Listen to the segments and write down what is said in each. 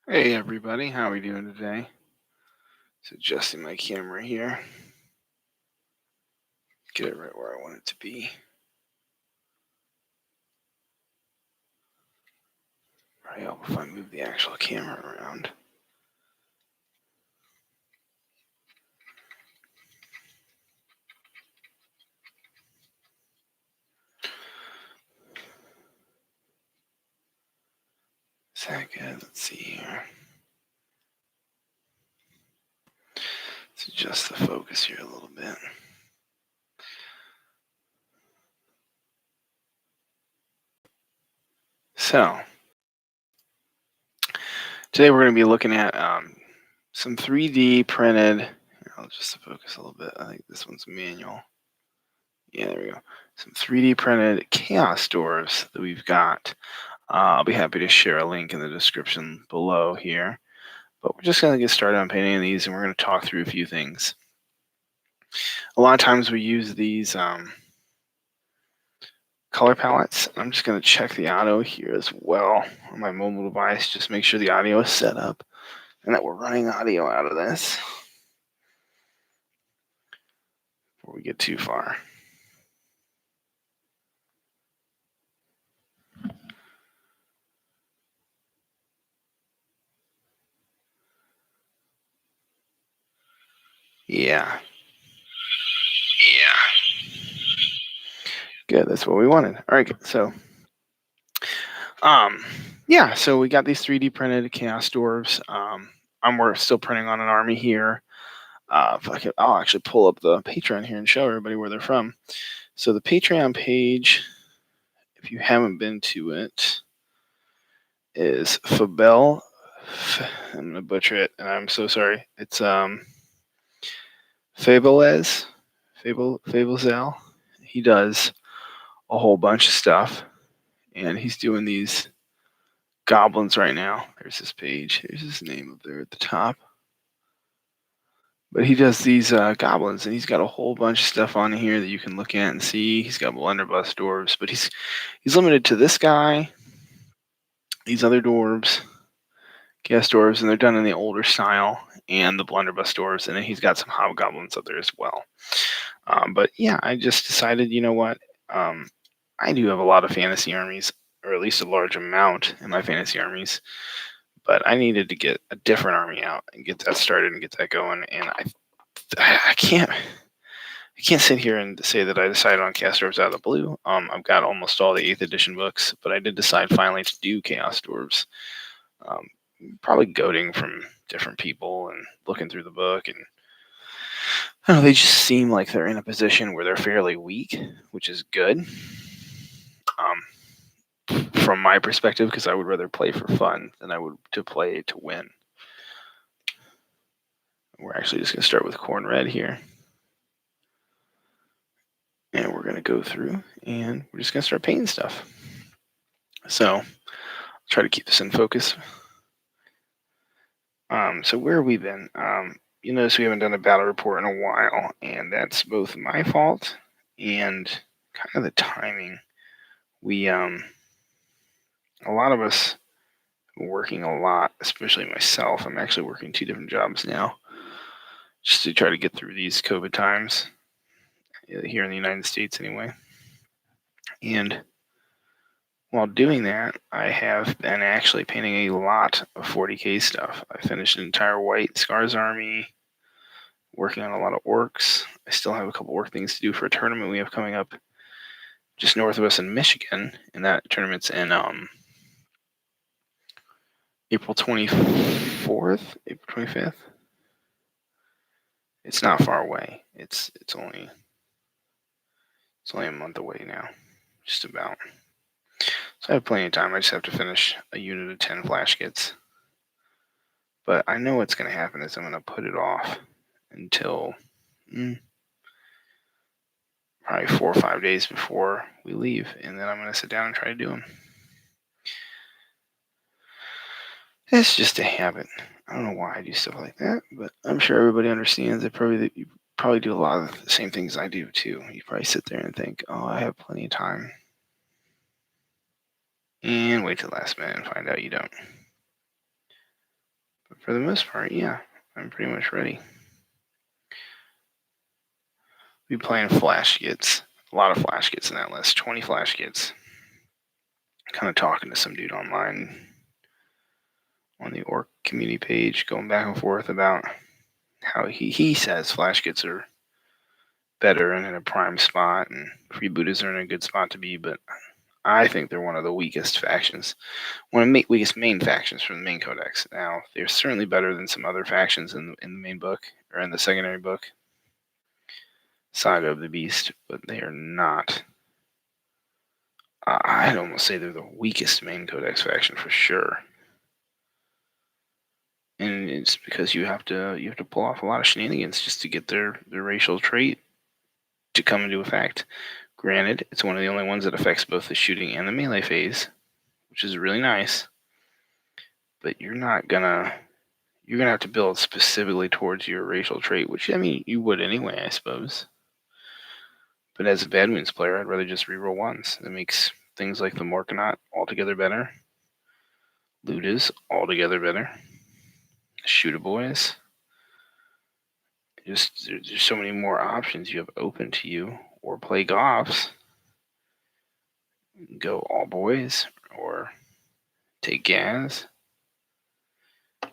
Hey everybody, how are we doing today? Just adjusting my camera here. Get it right where I want it to be. Probably help if I move the actual camera around. Is that good? Let's see here. Let's adjust the focus here a little bit. So, today we're going to be looking at some 3D printed. Here, I'll adjust the focus a little bit. I think this one's manual. Yeah, there we go. Some 3D printed chaos doors that we've got. I'll be happy to share a link in the description below here. But we're just going to get started on painting these, and we're going to talk through a few things. A lot of times we use these color palettes. I'm just going to check the audio here as well on my mobile device. Just make sure the audio is set up and that we're running audio out of this before we get too far. Yeah. Good, that's what we wanted. All right, so so we got these 3D printed chaos dwarves. We're still printing on an army here. I'll actually pull up the Patreon here and show everybody where they're from. So the Patreon page, if you haven't been to it, is Fabel. I'm gonna butcher it, and I'm so sorry. It's Fabelzel. He does a whole bunch of stuff, and he's doing these goblins right now. There's his page. There's his name up there at the top. But he does these goblins, and he's got a whole bunch of stuff on here that you can look at and see. He's got blunderbuss dwarves, but he's limited to this guy, these other dwarves, chaos dwarves, and they're done in the older style, and the blunderbuss dwarves, and then he's got some hobgoblins up there as well. But yeah, I just decided, you know what? I do have a lot of fantasy armies, or at least a large amount in my fantasy armies, but I needed to get a different army out and get that started and get that going. And I can't sit here and say that I decided on Chaos Dwarves out of the blue. I've got almost all the 8th edition books, but I did decide finally to do Chaos Dwarves. Probably goading from different people and looking through the book, and I don't know, they just seem like they're in a position where they're fairly weak, which is good. From my perspective, because I would rather play for fun than I would to play to win. We're actually just going to start with corn red here. And we're going to go through and we're just going to start painting stuff. So I'll try to keep this in focus. So where have we been? You notice we haven't done a battle report in a while, and that's both my fault and kind of the timing. We, a lot of us are working a lot, especially myself. I'm actually working 2 different jobs now just to try to get through these COVID times here in the United States anyway. And while doing that, I have been actually painting a lot of 40K stuff. I finished an entire white Scars army, working on a lot of orcs. I still have a couple work things to do for a tournament we have coming up just north of us in Michigan, and that tournament's in April 24th, April 25th. It's not far away. It's only a month away now, just about. So I have plenty of time. I just have to finish a unit of 10 flash kits. But I know what's going to happen is I'm going to put it off until probably 4 or 5 days before we leave, and then I'm going to sit down and try to do them. It's just a habit. I don't know why I do stuff like that, but I'm sure everybody understands that you probably do a lot of the same things I do too. You probably sit there and think, oh, I have plenty of time. And wait till the last minute and find out you don't. For the most part, yeah, I'm pretty much ready. Be playing flash kits. A lot of flash kits in that list. 20 flash kits. Kind of talking to some dude online on the orc community page, going back and forth about how he says flash kits are better and in a prime spot, and freebooters are in a good spot to be, but I think they're one of the weakest factions. One of the weakest main factions from the main codex. Now, they're certainly better than some other factions in the main book, or in the secondary book, Saga of the Beast, but they are not. I'd almost say they're the weakest main codex faction for sure. And it's because you have to pull off a lot of shenanigans just to get their racial trait to come into effect. Granted, it's one of the only ones that affects both the shooting and the melee phase, which is really nice. But you're gonna have to build specifically towards your racial trait, which I mean you would anyway, I suppose. But as a Bad Wounds player, I'd rather just reroll ones. That makes things like the Morkanaut altogether better. Ludas altogether better. Shooter boys. Just there's so many more options you have open to you, or play Goths. Go all boys, or take Gaz.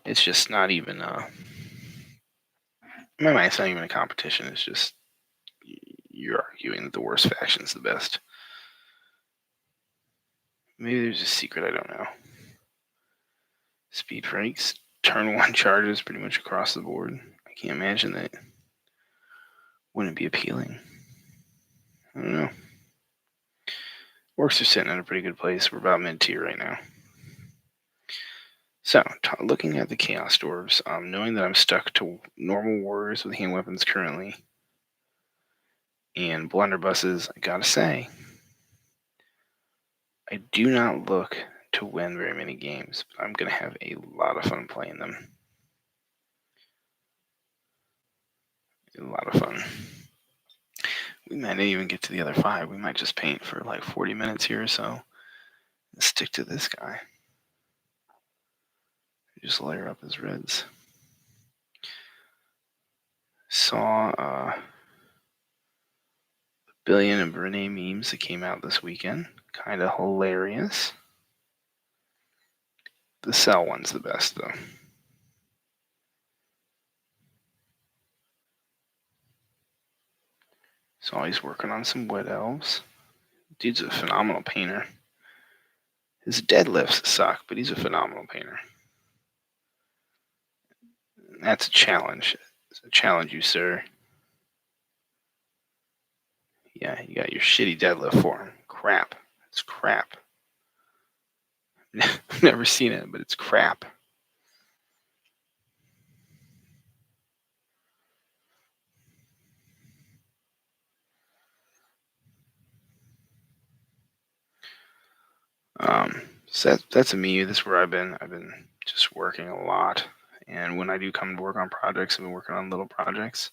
It's just not even in my mind, it's not even a competition. It's just you're arguing that the worst faction's the best. Maybe there's a secret I don't know. Speed Franks, turn 1 charges pretty much across the board. I can't imagine that wouldn't be appealing. I don't know. Orcs are sitting in a pretty good place. We're about mid-tier right now. So, looking at the Chaos Dwarves, knowing that I'm stuck to normal warriors with hand weapons currently, and blunderbusses, I gotta say, I do not look to win very many games, but I'm gonna have a lot of fun playing them. A lot of fun. We might not even get to the other 5. We might just paint for like 40 minutes here or so. Let's stick to this guy. Just layer up his reds. Saw Billion and Brene memes that came out this weekend. Kind of hilarious. The Cell one's the best, though. So he's working on some Wood Elves. Dude's a phenomenal painter. His deadlifts suck, but he's a phenomenal painter. That's a challenge. It's a challenge, you sir. Yeah, you got your shitty deadlift for him. Crap. It's crap. I've never seen it, but it's crap. So that's me. That's where I've been. I've been just working a lot. And when I do come to work on projects, I've been working on little projects.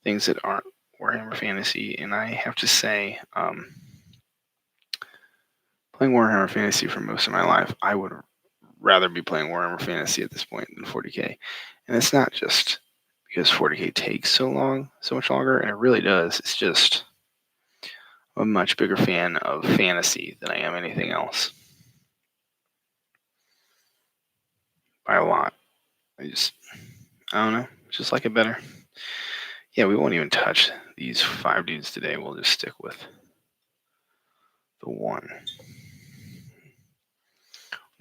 Things that aren't Warhammer Fantasy. And I have to say, playing Warhammer Fantasy for most of my life, I would rather be playing Warhammer Fantasy at this point than 40k. And it's not just because 40k takes so much longer, and it really does. It's just I'm a much bigger fan of fantasy than I am anything else. By a lot. I don't know. Just like it better. Yeah, we won't even touch these 5 dudes today. We'll just stick with the 1.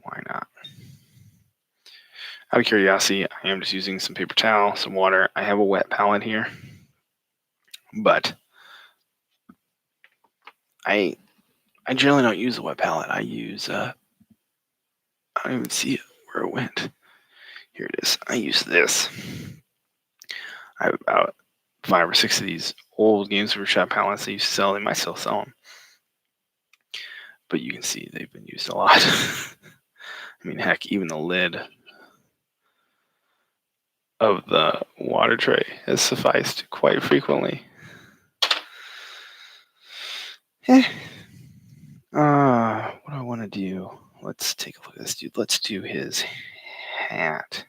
Why not? Out of curiosity, I am just using some paper towel, some water. I have a wet palette here, but I generally don't use a wet palette. I use I don't even see where it went. Here it is. I use this. I have about 5 or 6 of these old Games Workshop palettes they used to sell. They might still sell them, but you can see they've been used a lot. I mean, heck, even the lid of the water tray has sufficed quite frequently. What do I want to do? Let's take a look at this dude. Let's do his hat.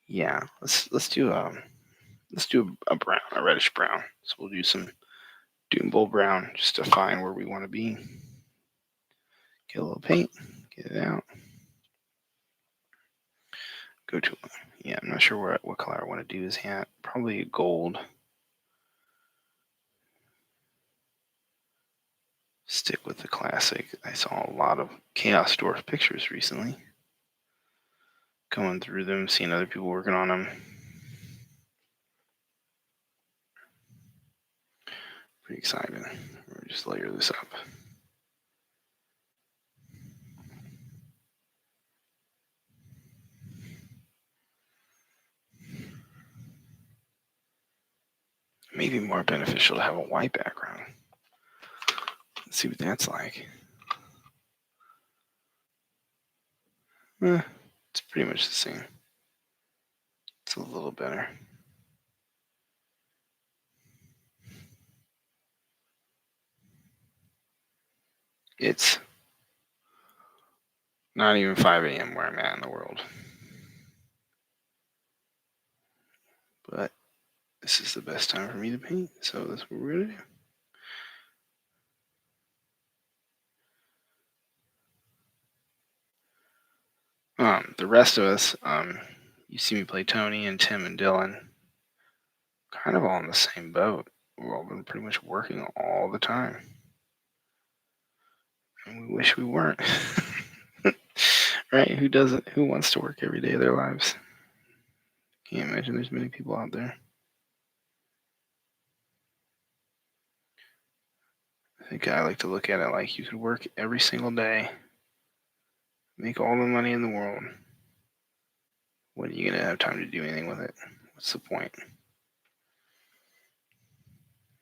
Yeah, let's do a brown, a reddish brown. So we'll do some Doom Bowl brown just to find where we want to be. Get a little paint, get it out. Go to, yeah, I'm not sure what color I want to do his hat. Probably gold. Stick with the classic. I saw a lot of Chaos Dwarf pictures recently. Going through them, seeing other people working on them. Pretty excited. We'll just layer this up. Maybe more beneficial to have a white background. Let's see what that's like. It's pretty much the same. It's a little better. It's not even 5 a.m. where I'm at in the world. But this is the best time for me to paint, so that's what we're going to do. The rest of us, you see me play Tony and Tim and Dylan, kind of all in the same boat. We've all been pretty much working all the time. And we wish we weren't. Right? Who wants to work every day of their lives? Can't imagine there's many people out there. I think I like to look at it like you could work every single day, make all the money in the world. When are you going to have time to do anything with it? What's the point?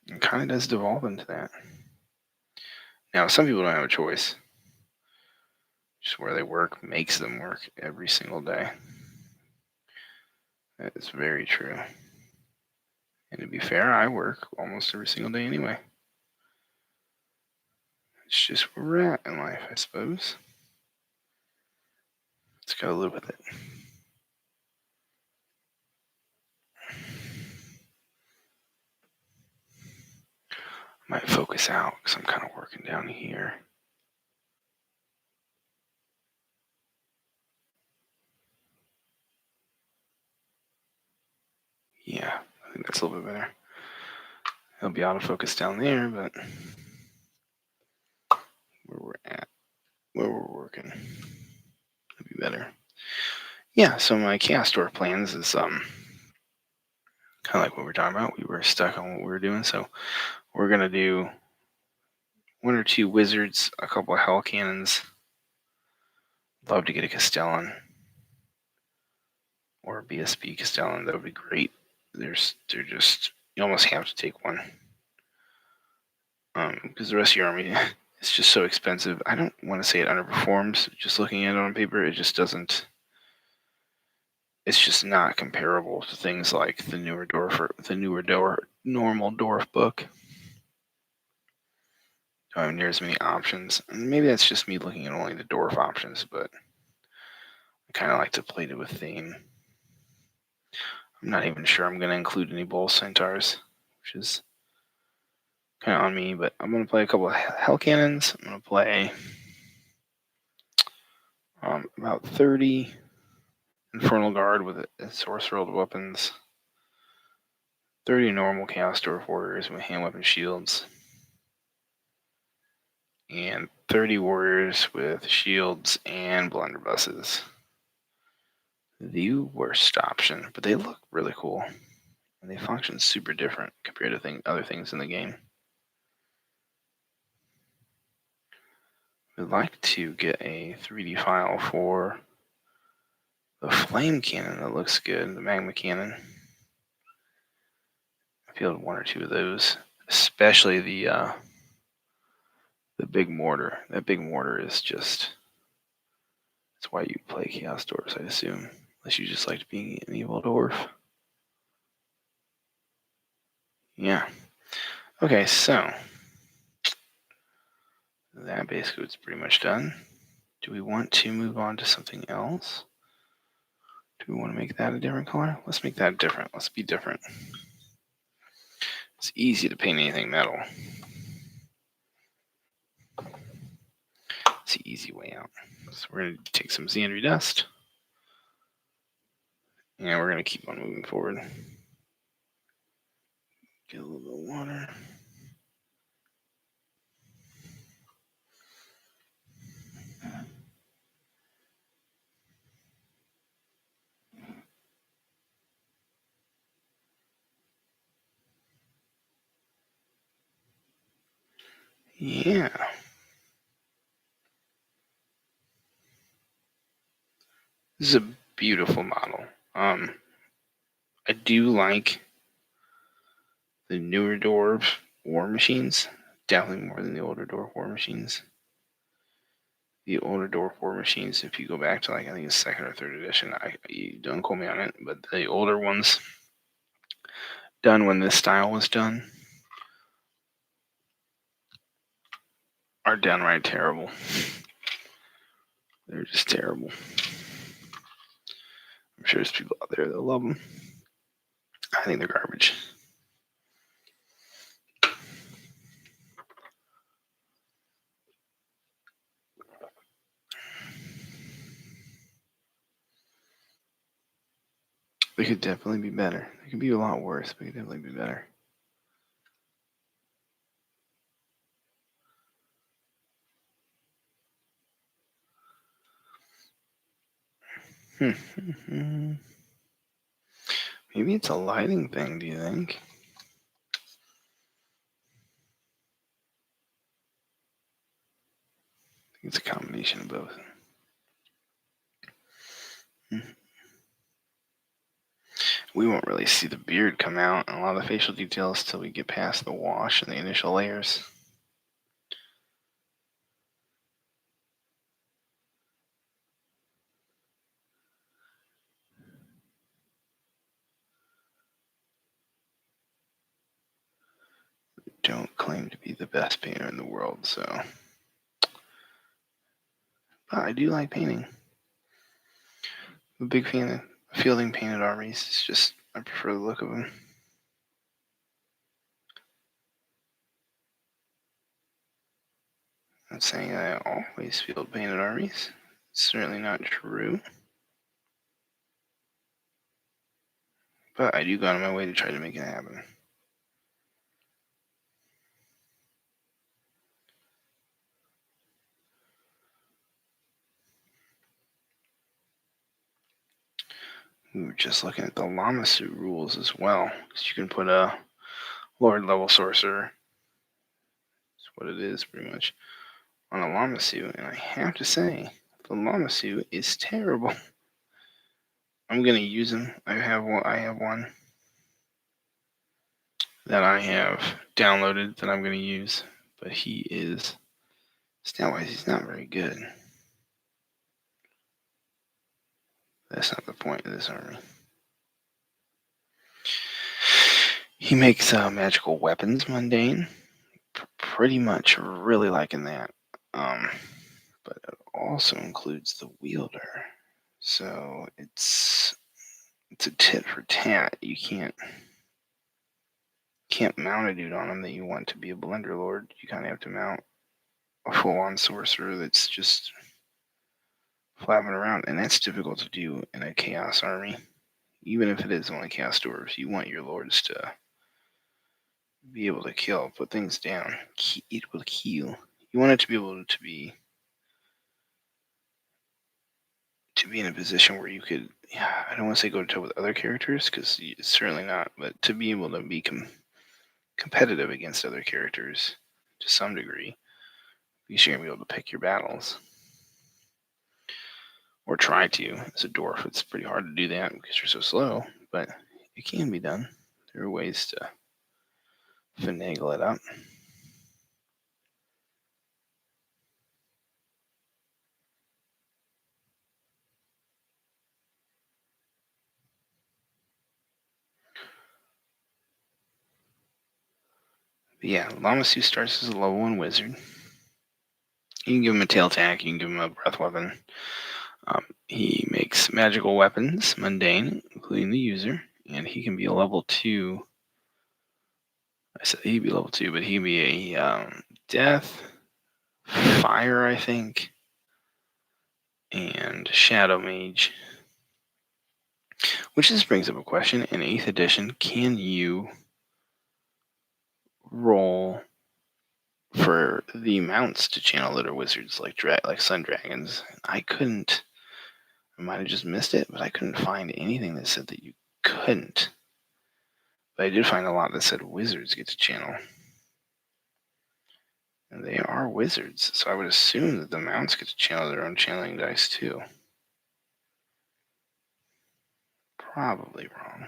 It kind of does devolve into that. Now, some people don't have a choice. Just where they work makes them work every single day. That is very true. And to be fair, I work almost every single day anyway. It's just where we're at in life, I suppose. Let's go live with it. I might focus out because I'm kind of working down here. Yeah, I think that's a little bit better. It'll be out of focus down there, but where we're at, where we're working, it'll be better. Yeah, so my Chaos Dwarf plans is kind of like what we're talking about. We were stuck on what we were doing, so we're gonna do 1 or 2 wizards, a couple of hell cannons. Love to get a Castellan or a BSB Castellan. That would be great. They're just, you almost have to take one. Because the rest of your army is just so expensive. I don't want to say it underperforms. Just looking at it on paper, it just doesn't. It's just not comparable to things like the newer normal dwarf book. Don't have near as many options. And maybe that's just me looking at only the dwarf options, but I kind of like to play it with theme. I'm not even sure I'm going to include any bull centaurs, which is kind of on me, but I'm going to play a couple of hell cannons. I'm going to play about 30 Infernal Guard with sorcerer weapons, 30 normal Chaos Dwarf warriors with hand weapon shields, and 30 warriors with shields and blunderbusses. The worst option, but they look really cool, and they function super different compared to other things in the game. I'd like to get a 3D file for the flame cannon that looks good, the magma cannon. I feel 1 or 2 of those, especially the big mortar. That big mortar is just, that's why you play Chaos Dwarfs, I assume, unless you just like being an evil dwarf. Yeah. Okay, so that basically is pretty much done. Do we want to move on to something else? Do we want to make that a different color? Let's make that different. Let's be different. It's easy to paint anything metal. It's the easy way out. So we're going to take some Xandry dust. And we're going to keep on moving forward. Get a little bit of water. Yeah. This is a beautiful model. I do like the newer dwarf war machines, definitely more than the older dwarf war machines. The older dwarf war machines, if you go back to like I think it's second or third edition, you don't quote me on it, but the older ones done when this style was done are downright terrible. They're just terrible. I'm sure there's people out there that love them. I think they're garbage. They could definitely be better. They could be a lot worse, but they could definitely be better. Maybe it's a lighting thing, do you think? I think it's a combination of both. We won't really see the beard come out and a lot of the facial details till we get past the wash and the initial layers. Don't claim to be the best painter in the world, so. But I do like painting. I'm a big fan of fielding painted armies. It's just, I prefer the look of them. I'm not saying I always field painted armies. It's certainly not true. But I do go out of my way to try to make it happen. We were just looking at the llama suit rules as well, because you can put a Lord level sorcerer. That's what it is, pretty much, on a llama suit, and I have to say, the llama suit is terrible. I'm gonna use him. I have one that I have downloaded that I'm gonna use, but he is stat-wise, he's not very good. That's not the point of this army. He makes magical weapons mundane. Pretty much really liking that. But it also includes the wielder. So it's a tit for tat. You can't mount a dude on him that you want to be a blender lord. You kind of have to mount a full-on sorcerer that's just flapping around, and that's difficult to do in a chaos army. Even if it is only chaos dwarves, you want your lords to be able to kill, put things down, able to heal. You want it to be able to be in a position where you could, I don't want to say go to toe with other characters, because it's certainly not, but to be able to be competitive against other characters to some degree, because you're going to be able to pick your battles. Or try to. As a dwarf, it's pretty hard to do that because you're so slow, but it can be done. There are ways to finagle it up. But yeah, Lamasu starts as a level 1 wizard. You can give him a tail attack, you can give him a breath weapon. He makes magical weapons, mundane, including the user, and he can be a level 2. I said he'd be level 2, but he'd be a death, fire, I think, and shadow mage. Which just brings up a question. In 8th edition, can you roll for the mounts to channel that are wizards like sun dragons? I couldn't. I might have just missed it, but I couldn't find anything that said that you couldn't. But I did find a lot that said wizards get to channel. And they are wizards, so I would assume that the mounts get to channel their own channeling dice too. Probably wrong.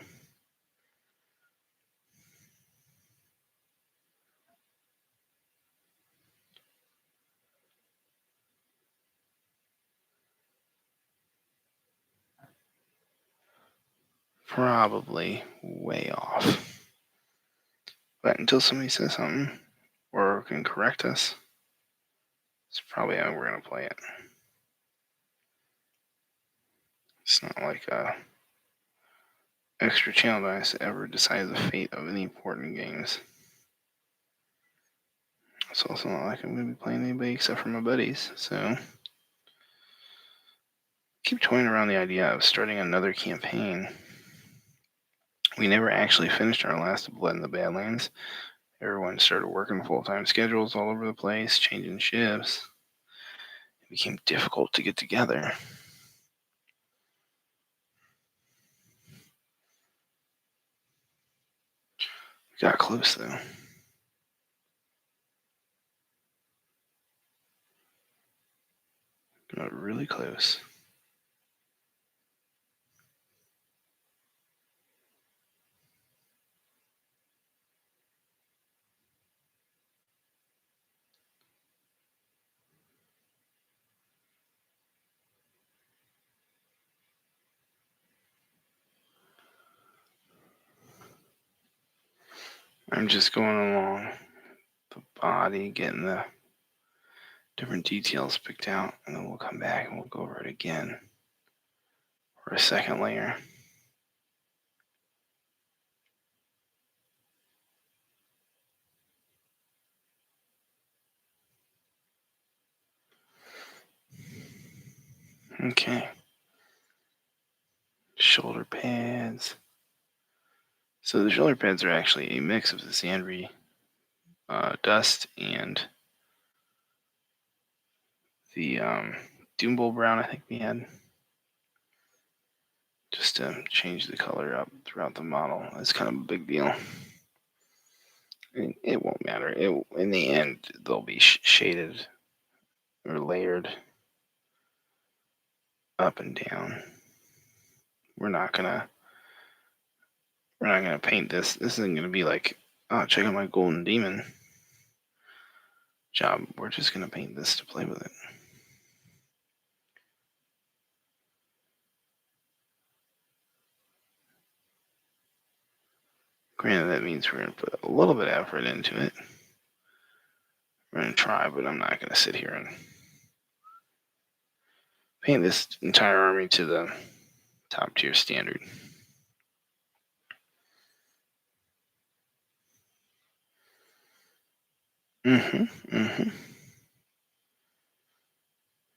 Probably way off. But until somebody says something or can correct us, it's probably how we're going to play it. It's not like extra channel dice ever decide the fate of any important games. It's also not like I'm going to be playing anybody except for my buddies, so keep toying around the idea of starting another campaign. We never actually finished our last Blood in the Badlands. Everyone started working full-time schedules all over the place, changing shifts. It became difficult to get together. We got close, though. Got really close. I'm just going along the body, getting the different details picked out, and then we'll come back and we'll go over it again for a second layer. Okay. Shoulder pads. So the shoulder pads are actually a mix of the Sandry dust and the Doombull brown I think we had. Just to change the color up throughout the model. It's kind of a big deal. It won't matter. In the end, they'll be shaded or layered up and down. We're not gonna paint this. This isn't gonna be like, oh, check out my golden demon job. We're just gonna paint this to play with it. Granted, that means we're gonna put a little bit of effort into it. We're gonna try, but I'm not gonna sit here and paint this entire army to the top tier standard.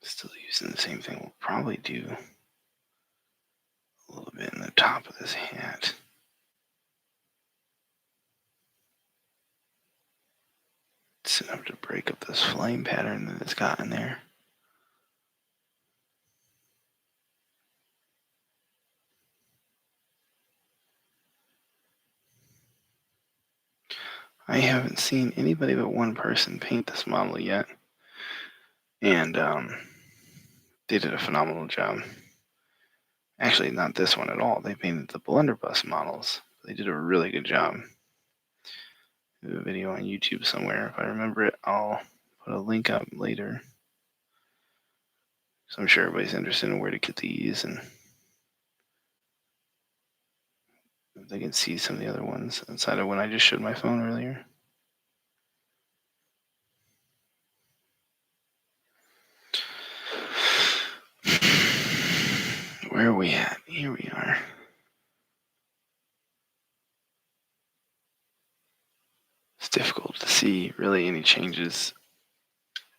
Still using the same thing. We'll probably do a little bit in the top of this hat. It's enough to break up this flame pattern that it's got in there. I haven't seen anybody but one person paint this model yet. And they did a phenomenal job. Actually, not this one at all. They painted the blunderbuss models. They did a really good job. There's a video on YouTube somewhere. If I remember it, I'll put a link up later. So I'm sure everybody's interested in where to get these and if they can see some of the other ones inside of when I just showed my phone earlier. Where are we at? Here we are. It's difficult to see really any changes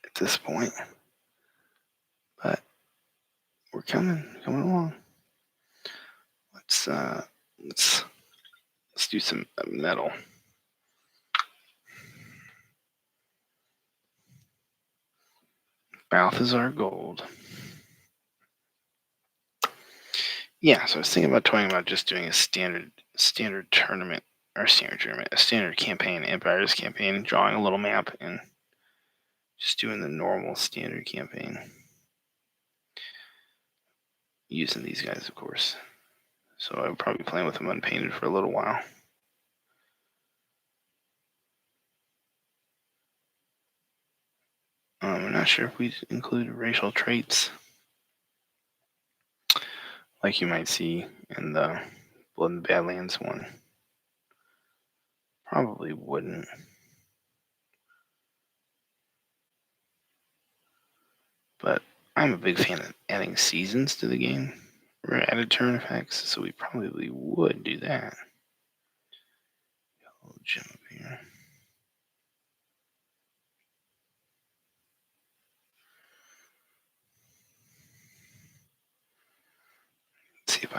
at this point, but we're coming along. Let's do some metal. Mouth is our gold. Yeah, so I was thinking about talking about just doing a standard tournament, or a standard campaign, Empire's campaign, drawing a little map and just doing the normal standard campaign. Using these guys, of course. So I would probably be playing with them unpainted for a little while. I'm not sure if we include racial traits like you might see in the Blood and Badlands one. Probably wouldn't. But I'm a big fan of adding seasons to the game, or added turn effects, so we probably would do that. A little gem up here. Let's see if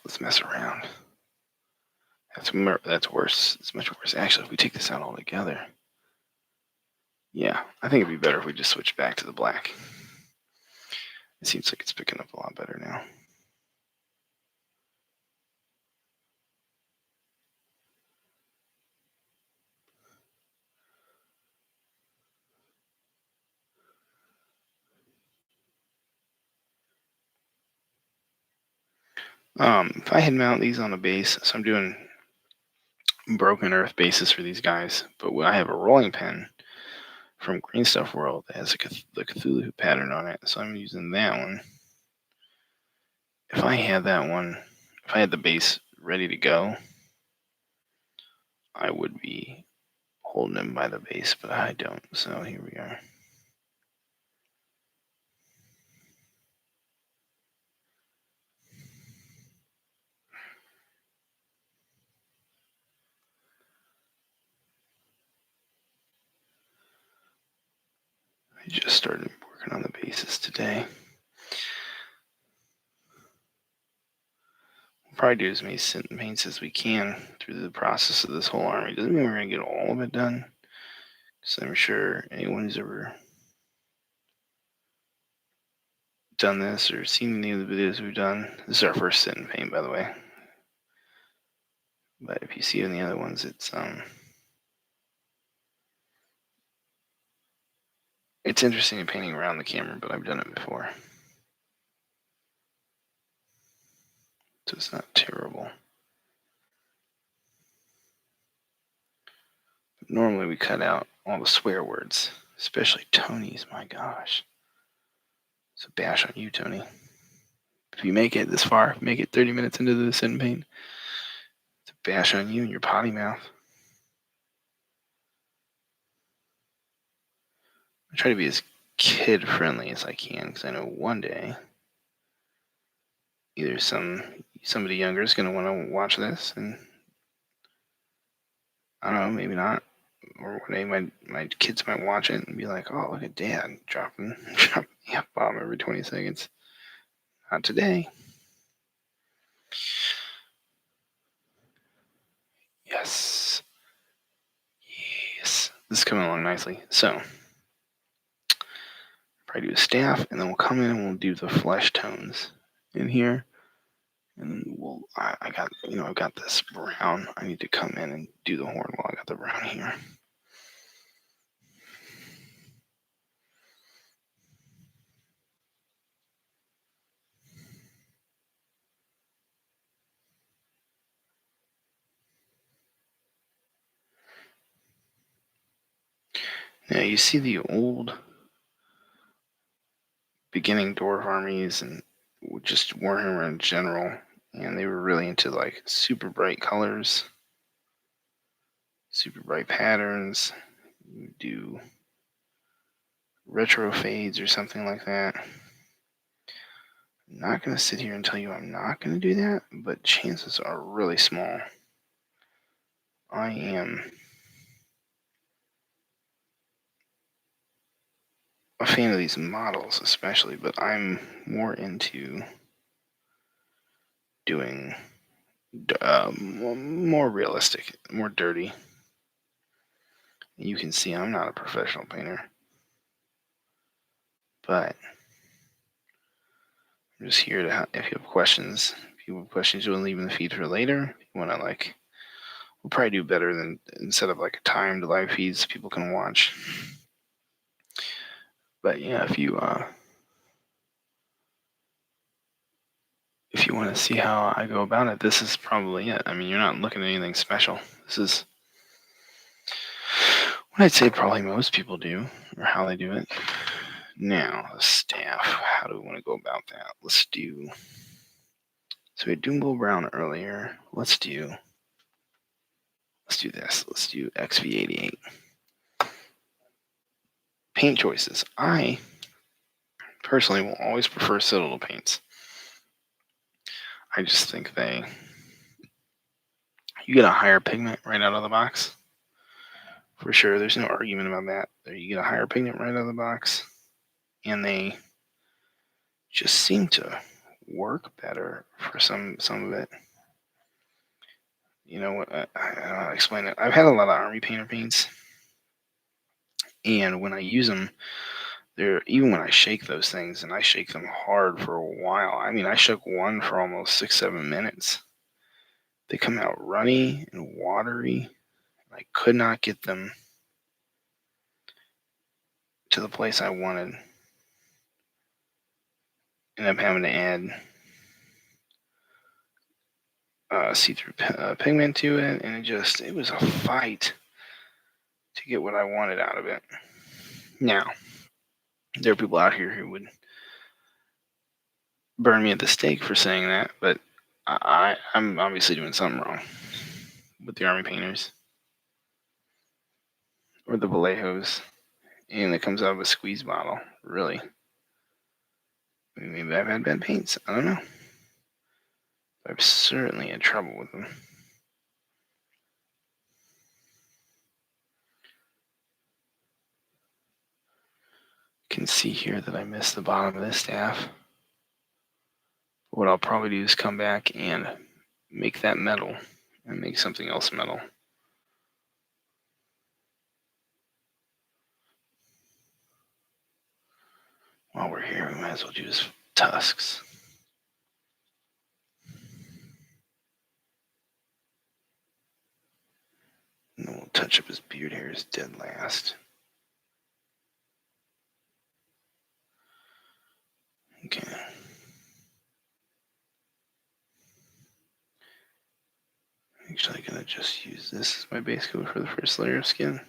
let's mess around. That's worse. It's much worse. Actually, if we take this out altogether, yeah, I think it'd be better if we just switch back to the black. It seems like it's picking up a lot better now. If I had mount these on a base, so I'm doing broken earth bases for these guys, but I have a rolling pin from Green Stuff World that has the Cthulhu pattern on it, so I'm using that one. If I had that one, if I had the base ready to go, I would be holding him by the base, but I don't, so here we are. I just started working on the bases today. We'll probably do as many campaigns as we can through the process of this whole army. Doesn't mean we're going to get all of it done, because I'm sure anyone who's ever done this or seen any of the videos we've done, this is our first sit and paint, by the way. But if you see in the other ones, it's interesting in painting around the camera, but I've done it before, so it's not terrible. But normally we cut out all the swear words, especially Tony's. My gosh, it's a bash on you, Tony. If you make it this far, make it 30 minutes into the sit and paint, it's a bash on you and your potty mouth. I try to be as kid friendly as I can, because I know one day either somebody younger is going to want to watch this, and I don't know, maybe not. Or one day my kids might watch it and be like, "Oh, look at Dad dropping the F-bomb every 20 seconds." Not today. Yes. This is coming along nicely. So, probably do a staff, and then we'll come in and we'll do the flesh tones in here. And I got, I've got this brown. I need to come in and do the horn while I got the brown here. Now you see the old beginning dwarf armies and just Warhammer in general, and they were really into like super bright colors, super bright patterns. You do retro fades or something like that. I'm not going to sit here and tell you I'm not going to do that, but chances are really small. I am a fan of these models especially, but I'm more into doing more realistic, more dirty. You can see I'm not a professional painter, but I'm just here to if you have questions. If you have questions, you'll leave in the feed for later. If you want to we'll probably do better than instead of like timed live feeds people can watch. But yeah, if you want to see how I go about it, this is probably it. I mean, you're not looking at anything special. This is what I'd say probably most people do, or how they do it. Now, the staff, how do we want to go about that? So we had Doomble Brown earlier. Let's do this. Let's do XV88. Paint choices. I personally will always prefer Citadel paints. I just think you get a higher pigment right out of the box. For sure, there's no argument about that. You get a higher pigment right out of the box, and they just seem to work better for some of it. You know what? I'll explain it. I've had a lot of Army Painter paints, and when I use them, even when I shake those things, and I shake them hard for a while. I mean, I shook one for almost 6-7 minutes. They come out runny and watery. I could not get them to the place I wanted. Ended up having to add see-through pigment to it, and it was a fight to get what I wanted out of it. Now, there are people out here who would burn me at the stake for saying that, but I'm obviously doing something wrong with the Army Painters or the Vallejos, and it comes out of a squeeze bottle. Really, maybe I've had bad paints. I don't know. I've certainly had trouble with them. You can see here that I missed the bottom of this staff. What I'll probably do is come back and make that metal and make something else metal. While we're here, we might as well do his tusks. And then we'll touch up his beard hairs dead last. Okay. Actually, I'm going to just use this as my base coat for the first layer of skin.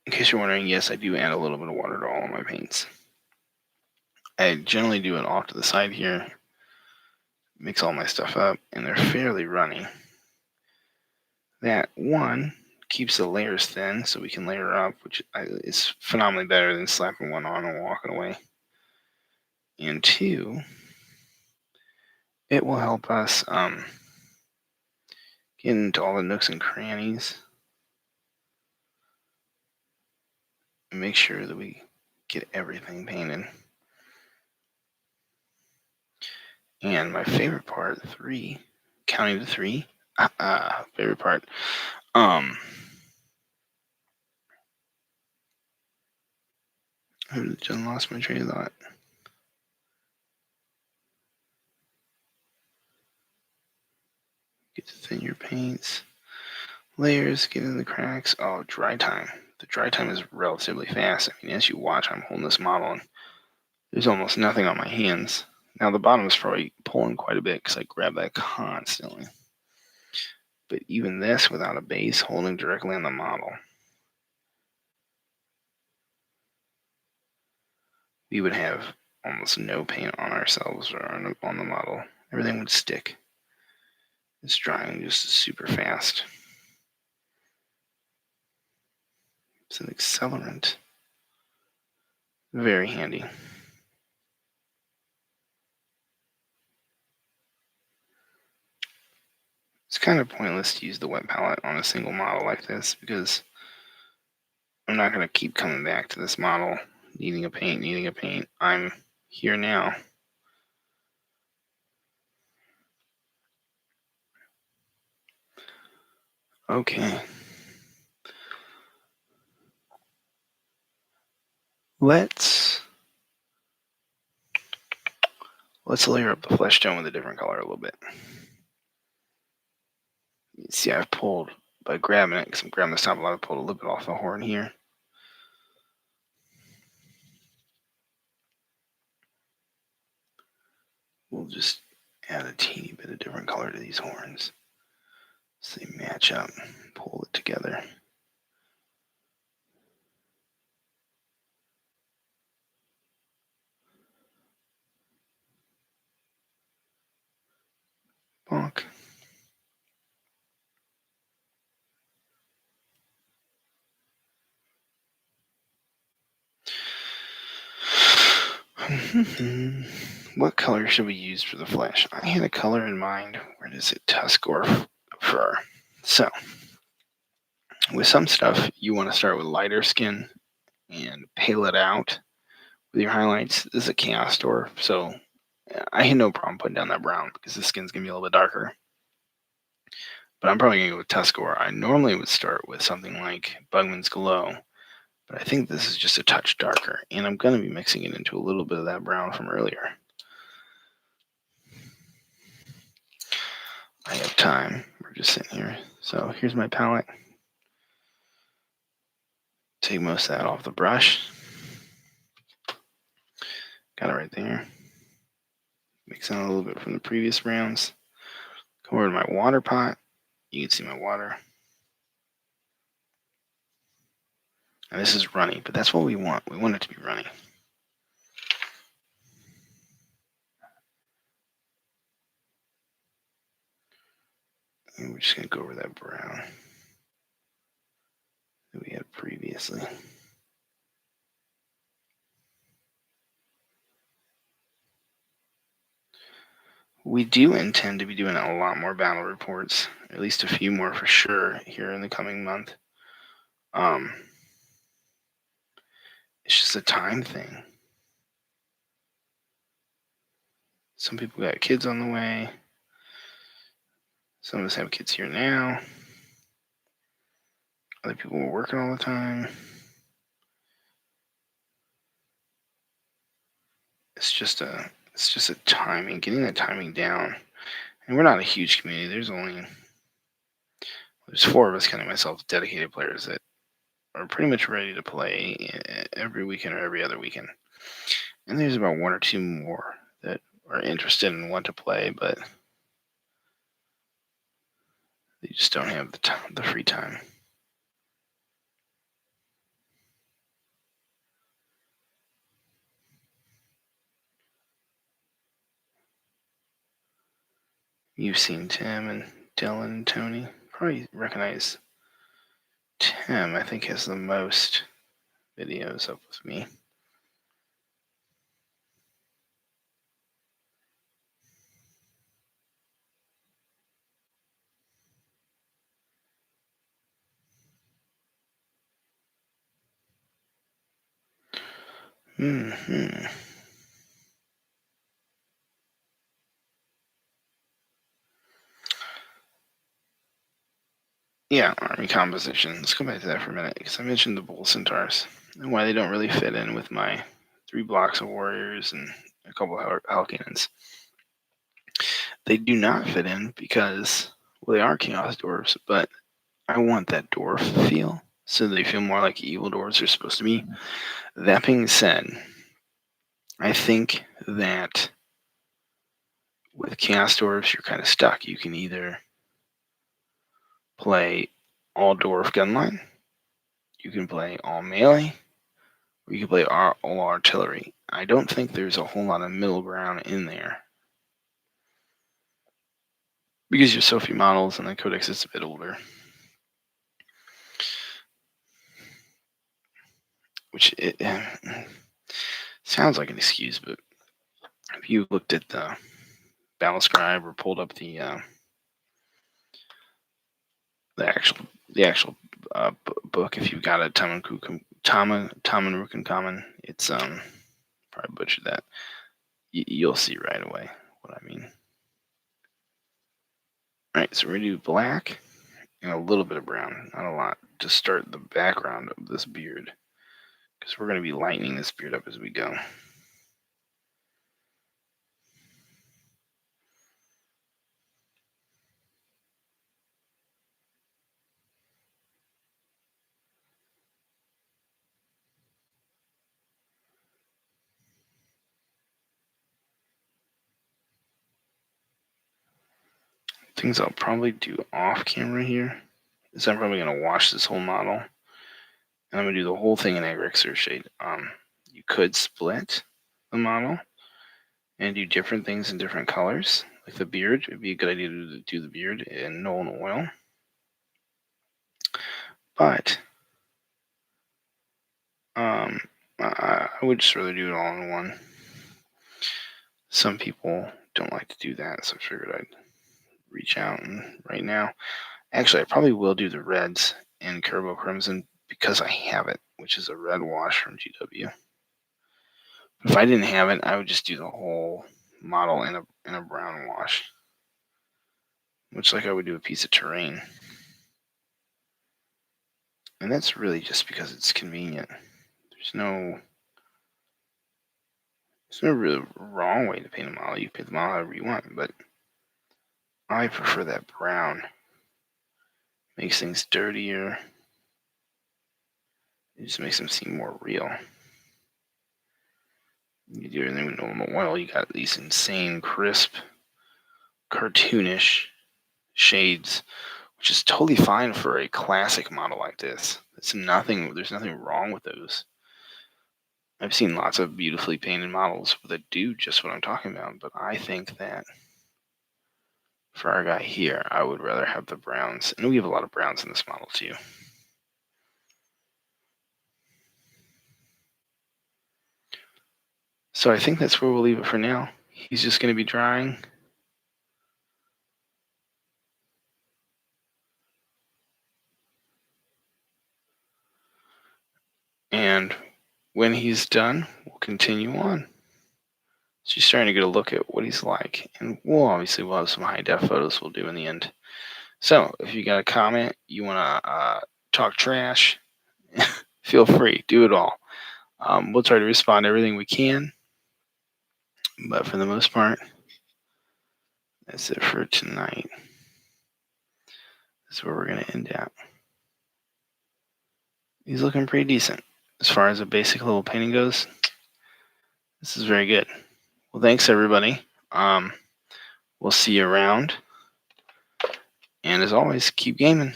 In case you're wondering, yes, I do add a little bit of water to all of my paints. I generally do it off to the side here, mix all my stuff up, and they're fairly runny. That, one, keeps the layers thin so we can layer up, which is phenomenally better than slapping one on and walking away. And two, it will help us get into all the nooks and crannies and make sure that we get everything painted. And my favorite part, 3, counting to 3, favorite part, I just lost my train of thought. Get to thin your paints, layers, get in the cracks. Oh, dry time. The dry time is relatively fast. I mean, as you watch, I'm holding this model and there's almost nothing on my hands. Now the bottom is probably pulling quite a bit because I grab that constantly. But even this without a base holding directly on the model, we would have almost no paint on ourselves or on the model. Everything would stick. It's drying just super fast. It's an accelerant. Very handy. It's kind of pointless to use the wet palette on a single model like this because I'm not going to keep coming back to this model, needing a paint. I'm here now. Okay. Let's layer up the flesh tone with a different color a little bit. You see, I've pulled, by grabbing it, because I'm grabbing the top a lot, I pulled a little bit off the horn here. We'll just add a teeny bit of different color to these horns so they match up, pull it together. Bonk. What color should we use for the flesh? I had a color in mind. Where does it? Tusk or fur? So, with some stuff, you want to start with lighter skin and pale it out with your highlights. This is a chaos dwarf, so I had no problem putting down that brown because the skin's gonna be a little bit darker. But I'm probably gonna go with Tuskor. I normally would start with something like Bugman's Glow, but I think this is just a touch darker, and I'm gonna be mixing it into a little bit of that brown from earlier. I have time. We're just sitting here. So here's my palette. Take most of that off the brush. Got it right there. Mix in a little bit from the previous rounds. Come over to my water pot. You can see my water. And this is runny, but that's what we want. We want it to be runny. And we're just going to go over that brown that we had previously. We do intend to be doing a lot more battle reports, at least a few more for sure here in the coming month. It's just a time thing. Some people got kids on the way. Some of us have kids here now. Other people are working all the time. It's just a timing, getting that timing down. And we're not a huge community. There's 4 of us, counting myself, dedicated players that are pretty much ready to play every weekend or every other weekend. And there's about 1 or 2 more that are interested and want to play, but they just don't have the free time. You've seen Tim and Dylan and Tony. Probably recognize Tim, I think, has the most videos up with me. Yeah, army composition. Let's go back to that for a minute because I mentioned the bull centaurs and why they don't really fit in with my 3 blocks of warriors and a couple of hell cannons. They do not fit in because, well, they are chaos dwarves, but I want that dwarf feel, so they feel more like evil dwarves are supposed to be. That being said, I think that with chaos dwarves, you're kind of stuck. You can either play all dwarf gunline, you can play all melee, or you can play all artillery. I don't think there's a whole lot of middle ground in there. because there's so few models and the codex is a bit older. Which it sounds like an excuse, but if you looked at the Battle Scribe or pulled up the actual book, if you've got a Tamarukan Common, it's probably butchered that. You'll see right away what I mean. All right, so we're gonna do black and a little bit of brown, not a lot, to start the background of this beard, because we're gonna be lightening this beard up as we go. Things I'll probably do off camera here is I'm probably gonna wash this whole model, and I'm gonna do the whole thing in agric shade. You could split the model and do different things in different colors, like the beard. It'd be a good idea to do the beard in Nolan oil, but I would just rather do it all in one. Some people don't like to do that, so I figured I'd reach out. And right now, actually, I probably will do the reds in Carbo Crimson because I have it, which is a red wash from GW. But if I didn't have it, I would just do the whole model in a brown wash, much like I would do a piece of terrain. And that's really just because it's convenient. There's no really wrong way to paint a model. You paint the model however you want, but I prefer that brown. Makes things dirtier. It just makes them seem more real. You do everything with normal oil, you got these insane, crisp, cartoonish shades, which is totally fine for a classic model like this. There's nothing wrong with those. I've seen lots of beautifully painted models that do just what I'm talking about, but I think that for our guy here, I would rather have the browns, and we have a lot of browns in this model too. So I think that's where we'll leave it for now. He's just going to be drying. And when he's done, we'll continue on. She's starting to get a look at what he's like. And we'll have some high def photos we'll do in the end. So if you got a comment, you want to talk trash, feel free, do it all. We'll try to respond to everything we can. But for the most part, that's it for tonight. That's where we're going to end at. He's looking pretty decent. As far as a basic level painting goes, this is very good. Well, thanks everybody. We'll see you around. And as always, keep gaming.